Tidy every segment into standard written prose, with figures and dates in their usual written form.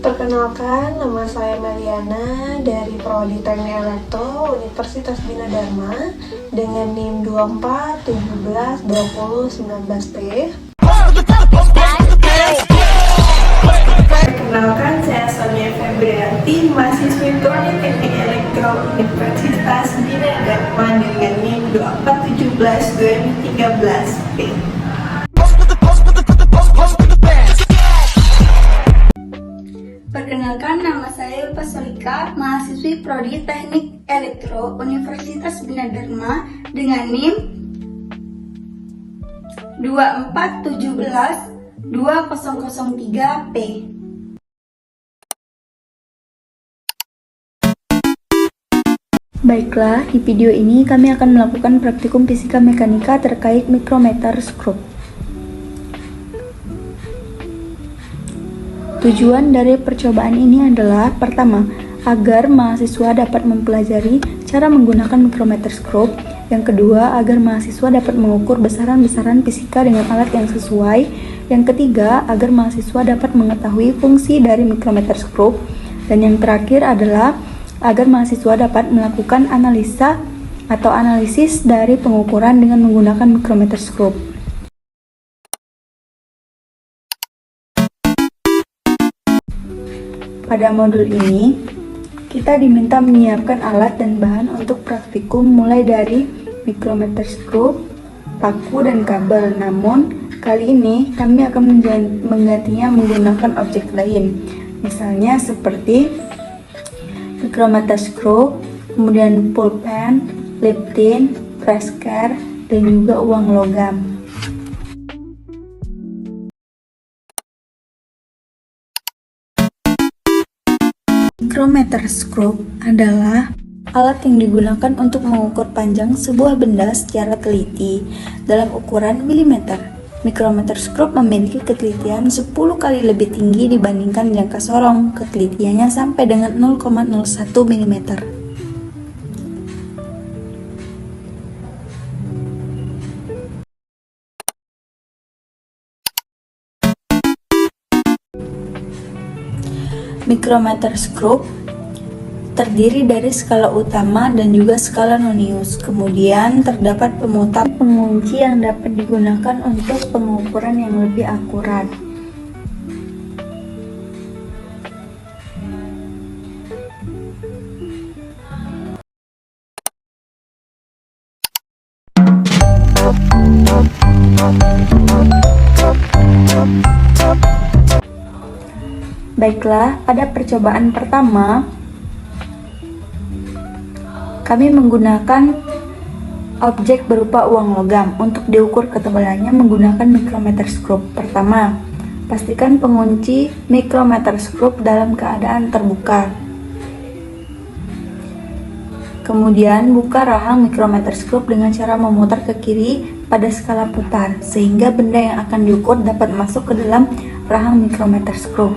Perkenalkan, nama saya Meliana dari Prodi Teknik Elektro Universitas Bina Dharma dengan NIM 24172019T. Perkenalkan, saya Sonia Febrianti, mahasiswi Prodi Teknik Elektro Universitas Bina Dharma dengan NIM 24172013P. Perkenalkan, nama saya Ulfa Solika, mahasiswi Prodi Teknik Elektro Universitas Bina Dharma dengan NIM 24172003P. Baiklah, di video ini kami akan melakukan praktikum fisika mekanika terkait mikrometer skrup. Tujuan dari percobaan ini adalah pertama, agar mahasiswa dapat mempelajari cara menggunakan mikrometer skrup. Yang kedua, agar mahasiswa dapat mengukur besaran-besaran fisika dengan alat yang sesuai. Yang ketiga, agar mahasiswa dapat mengetahui fungsi dari mikrometer skrup. Dan yang terakhir adalah agar mahasiswa dapat melakukan analisa atau analisis dari pengukuran dengan menggunakan mikrometer skrup. Pada modul ini, kita diminta menyiapkan alat dan bahan untuk praktikum mulai dari mikrometer skrup, paku, dan kabel. Namun, kali ini kami akan menggantinya menggunakan objek lain. Misalnya seperti mikrometer skrup, kemudian pulpen, lip tin, press care, dan juga uang logam. Mikrometer skrup adalah alat yang digunakan untuk mengukur panjang sebuah benda secara teliti dalam ukuran milimeter. Mikrometer skrup memiliki ketelitian 10 kali lebih tinggi dibandingkan jangka sorong. Ketelitiannya sampai dengan 0,01 mm. Mikrometer skrup terdiri dari skala utama dan juga skala nonius. Kemudian terdapat pemutar pengunci yang dapat digunakan untuk pengukuran yang lebih akurat. Baiklah, pada percobaan pertama, kami menggunakan objek berupa uang logam untuk diukur ketebalannya menggunakan mikrometer skrup. Pertama, pastikan pengunci mikrometer skrup dalam keadaan terbuka. Kemudian, buka rahang mikrometer skrup dengan cara memutar ke kiri pada skala putar, sehingga benda yang akan diukur dapat masuk ke dalam rahang mikrometer skrup.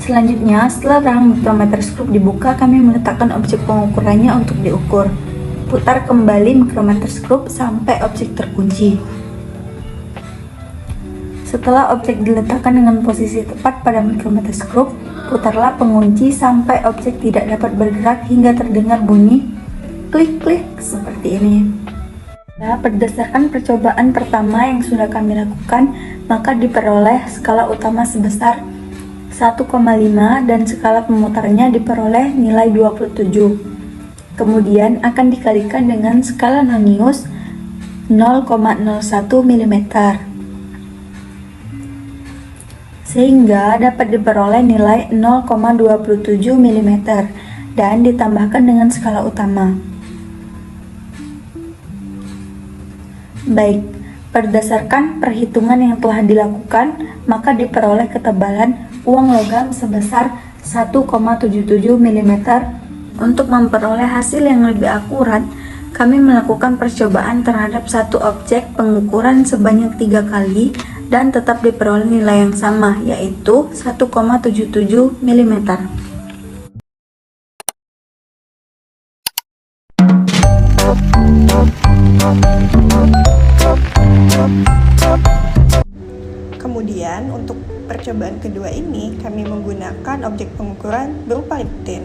Selanjutnya, setelah rahang mikrometer skrup dibuka, kami meletakkan objek pengukurannya untuk diukur. Putar kembali mikrometer skrup sampai objek terkunci. Setelah objek diletakkan dengan posisi tepat pada mikrometer skrup, putarlah pengunci sampai objek tidak dapat bergerak hingga terdengar bunyi klik-klik seperti ini. Nah, berdasarkan percobaan pertama yang sudah kami lakukan, maka diperoleh skala utama sebesar 1,5 dan skala pemutarnya diperoleh nilai 27. Kemudian akan dikalikan dengan skala nonius 0,01 mm. Sehingga dapat diperoleh nilai 0,27 mm dan ditambahkan dengan skala utama. Baik, berdasarkan perhitungan yang telah dilakukan, maka diperoleh ketebalan uang logam sebesar 1,77 mm. Untuk memperoleh hasil yang lebih akurat, kami melakukan percobaan terhadap satu objek pengukuran sebanyak 3 kali dan tetap diperoleh nilai yang sama, yaitu 1,77 mm. Kemudian untuk percobaan kedua ini kami menggunakan objek pengukuran berupa lip tint.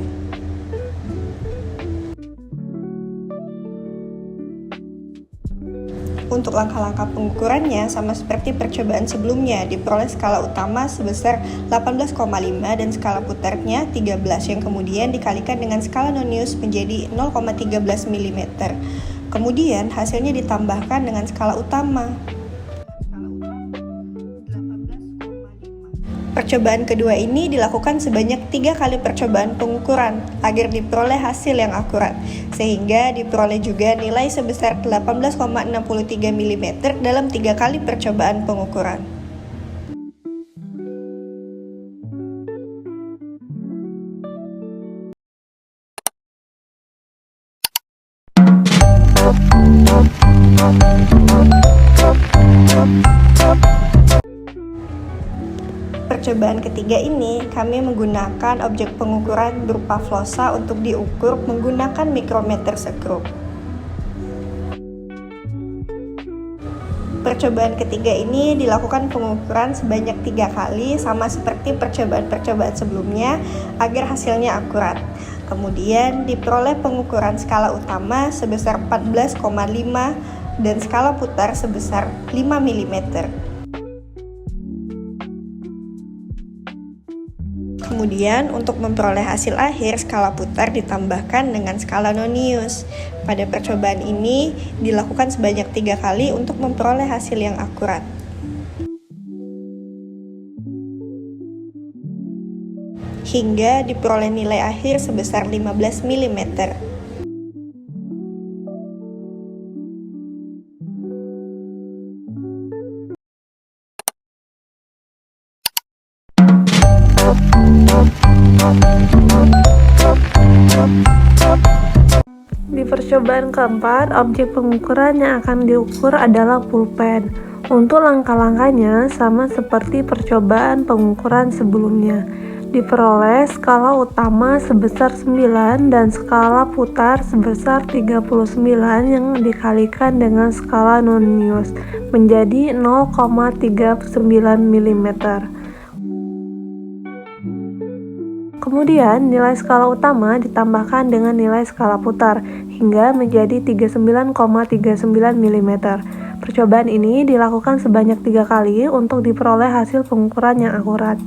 Untuk langkah-langkah pengukurannya sama seperti percobaan sebelumnya, diperoleh skala utama sebesar 18,5 dan skala putarnya 13 yang kemudian dikalikan dengan skala nonius menjadi 0,13 mm. Kemudian hasilnya ditambahkan dengan skala utama. Percobaan kedua ini dilakukan sebanyak 3 kali percobaan pengukuran agar diperoleh hasil yang akurat, sehingga diperoleh juga nilai sebesar 18,63 mm dalam 3 kali percobaan pengukuran. Percobaan ketiga ini, kami menggunakan objek pengukuran berupa flosa untuk diukur menggunakan mikrometer sekrup. Percobaan ketiga ini dilakukan pengukuran sebanyak 3 kali sama seperti percobaan-percobaan sebelumnya agar hasilnya akurat. Kemudian diperoleh pengukuran skala utama sebesar 14,5 dan skala putar sebesar 5 mm. Kemudian untuk memperoleh hasil akhir, skala putar ditambahkan dengan skala nonius. Pada percobaan ini dilakukan sebanyak 3 kali untuk memperoleh hasil yang akurat. Hingga diperoleh nilai akhir sebesar 15 mm. Di percobaan keempat, objek pengukuran yang akan diukur adalah pulpen. Untuk langkah-langkahnya sama seperti percobaan pengukuran sebelumnya. Diperoleh skala utama sebesar 9 dan skala putar sebesar 39 yang dikalikan dengan skala nonius menjadi 0,39 mm. Kemudian nilai skala utama ditambahkan dengan nilai skala putar hingga menjadi 39,39 mm. Percobaan ini dilakukan sebanyak 3 kali untuk diperoleh hasil pengukuran yang akurat.